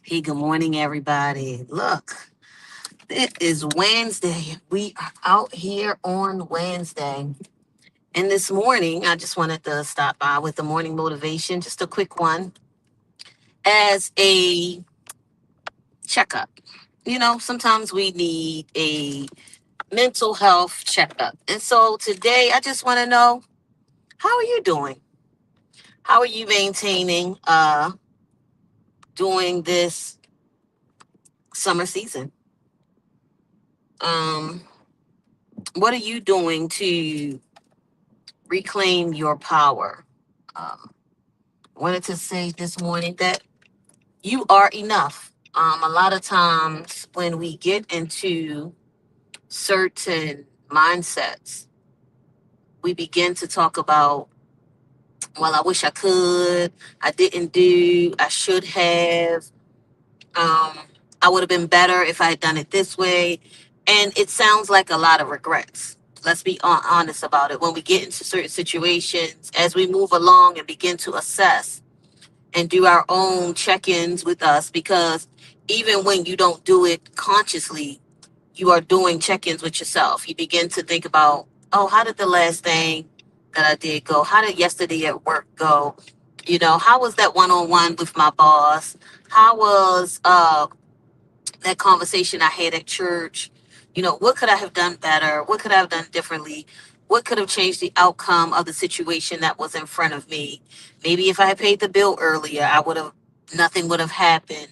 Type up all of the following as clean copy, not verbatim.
Hey, good morning, everybody. Look, it is Wednesday. We are out here on Wednesday. And this morning, I just wanted to stop by with the morning motivation, just a quick one, as a checkup. Sometimes we need a mental health checkup. And so today, I just want to know, how are you doing? How are you maintaining during this summer season? Um, what are you doing to reclaim your power? Um, Wanted to say this morning that you are enough. A lot of times when we get into certain mindsets, we begin to talk about, well, I wish I could, I didn't do, I should have, um, I would have been better if I had done it this way. And it sounds like a lot of regrets. Let's be honest about it. When we get into certain situations, as we move along and begin to assess and do our own check-ins with us, because even when you don't do it consciously, you are doing check-ins with yourself. You begin to think about, oh, how did the last thing that I did go? How did yesterday at work go? How was that one-on-one with my boss? How was that conversation I had at church? What could I have done better? What could I have done differently? What could have changed the outcome of the situation that was in front of me? Maybe if I had paid the bill earlier, nothing would have happened.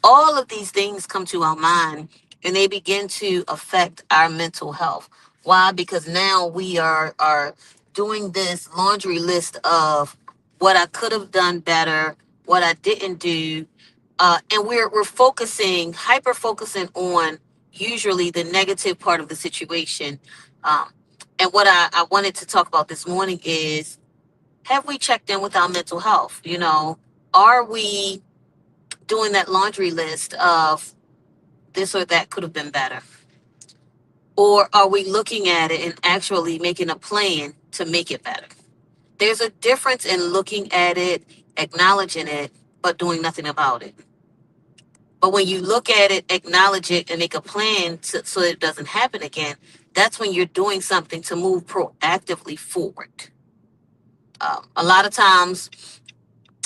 All of these things come to our mind and they begin to affect our mental health. Why? Because now we are doing this laundry list of what I could have done better, what I didn't do, and we're focusing, hyper focusing on usually the negative part of the situation. Um, and what I wanted to talk about this morning is, have we checked in with our mental health? Are we doing that laundry list of this or that could have been better? Or are we looking at it and actually making a plan to make it better? There's a difference in looking at it, acknowledging it, but doing nothing about it. But when you look at it, acknowledge it, and make a plan so it doesn't happen again, that's when you're doing something to move proactively forward. A lot of times,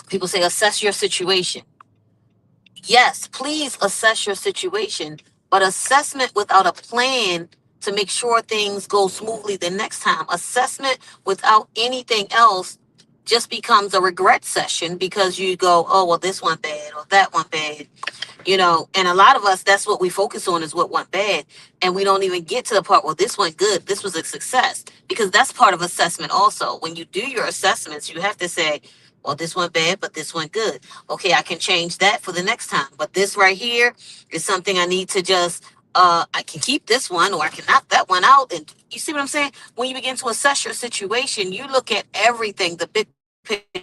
people say, assess your situation. Yes, please assess your situation, but assessment without a plan to make sure things go smoothly the next time, assessment without anything else just becomes a regret session because you go, oh, well, this one bad or that one bad. And a lot of us, that's what we focus on, is what went bad. And we don't even get to the part, well, this went good, this was a success, because that's part of assessment also. When you do your assessments, you have to say, well, this went bad, but this went good. Okay, I can change that for the next time. But this right here is something I need to just, I can keep this one or I can knock that one out. And you see what I'm saying? When you begin to assess your situation, you look at everything, the big picture,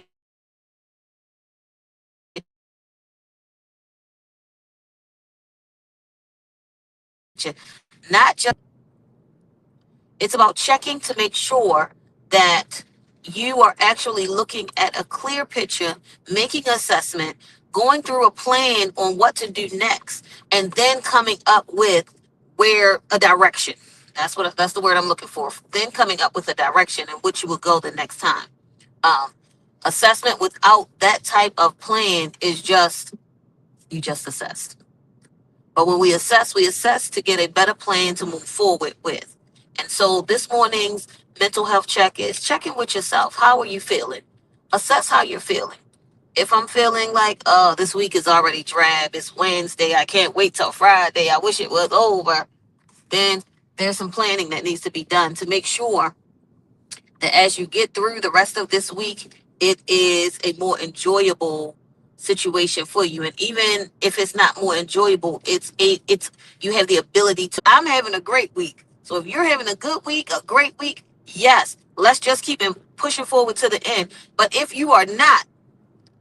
not just. It's about checking to make sure that you are actually looking at a clear picture, making an assessment, going through a plan on what to do next, and then coming up with where a direction. That's the word I'm looking for. Then coming up with a direction in which you will go the next time. Um, Assessment without that type of plan is just, you just assessed. But when we assess to get a better plan to move forward with. And so this morning's mental health check is checking with yourself. How are you feeling? Assess how you're feeling. If I'm feeling like, oh, this week is already drab, it's Wednesday, I can't wait till Friday, I wish it was over, then there's some planning that needs to be done to make sure that as you get through the rest of this week, it is a more enjoyable situation for you. And even if it's not more enjoyable, it's you have the ability to. I'm having a great week. So if you're having a good week, a great week, yes, let's just keep it pushing forward to the end. But if you are not,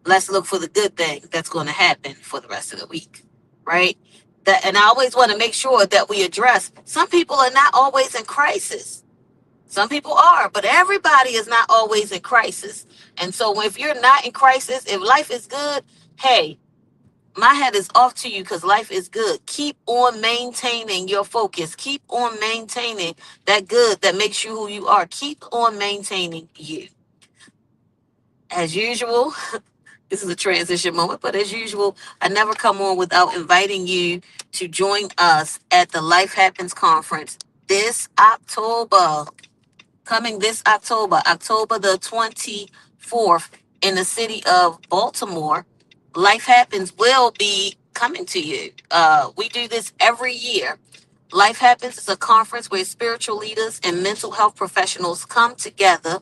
let's look for the good thing that's going to happen for the rest of the week, right? And I always want to make sure that we address, some people are not always in crisis. Some people are, but everybody is not always in crisis. And so if you're not in crisis, if life is good, hey, My hat is off to you because life is good. Keep on maintaining your focus. Keep on maintaining that good that makes you who you are. Keep on maintaining you. As usual, this is a transition moment, but as usual, I never come on without inviting you to join us at the Life Happens Conference this October. Coming this October, October the 24th, in the city of Baltimore. Life Happens will be coming to you. We do this every year. Life Happens is a conference where spiritual leaders and mental health professionals come together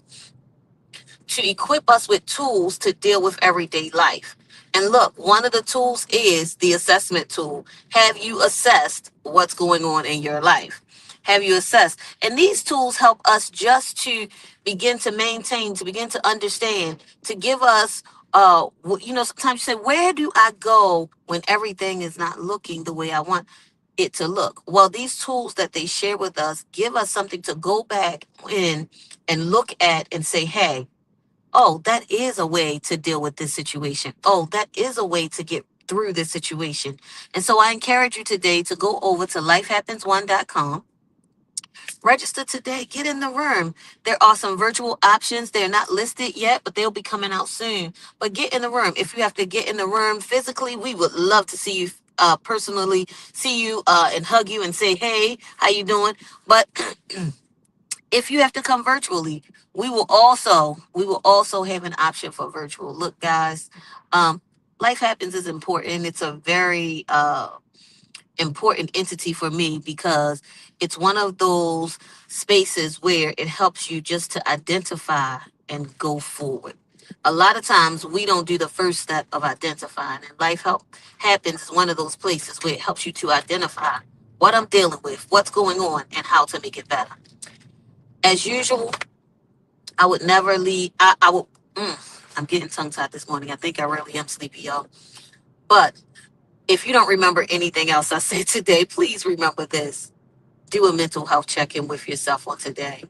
to equip us with tools to deal with everyday life. And look, one of the tools is the assessment tool. Have you assessed what's going on in your life? Have you assessed? And these tools help us just to begin to maintain, to begin to understand, to give us, sometimes you say, where do I go when everything is not looking the way I want it to look? Well, these tools that they share with us give us something to go back in and look at and say, hey, oh, that is a way to deal with this situation. Oh, that is a way to get through this situation. And so I encourage you today to go over to lifehappens1.com. Register today. Get in the room. There are some virtual options. They're not listed yet, but they'll be coming out soon. But get in the room. If you have to get in the room physically, we would love to see you personally, see you and hug you and say, hey, how you doing? But if you have to come virtually, we will also have an option for virtual. Look, guys, um, Life Happens is important. It's a very important entity for me because it's one of those spaces where it helps you just to identify and go forward. A lot of times we don't do the first step of identifying, and Life Help Happens is one of those places where it helps you to identify what I'm dealing with, what's going on, and how to make it better. As usual, I would never leave. I would. I'm getting tongue tied this morning. I think I really am sleepy, y'all. But if you don't remember anything else I said today, please remember this. Do a mental health check in with yourself on today.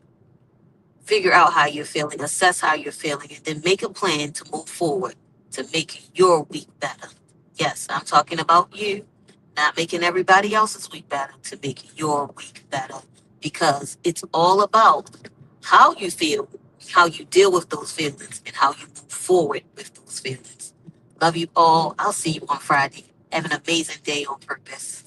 Figure out how you're feeling, assess how you're feeling, and then make a plan to move forward to make your week better. Yes, I'm talking about you, not making everybody else's week better, to make your week better. Because it's all about how you feel, how you deal with those feelings, and how you move forward with those feelings. Love you all. I'll see you on Friday. Have an amazing day on purpose.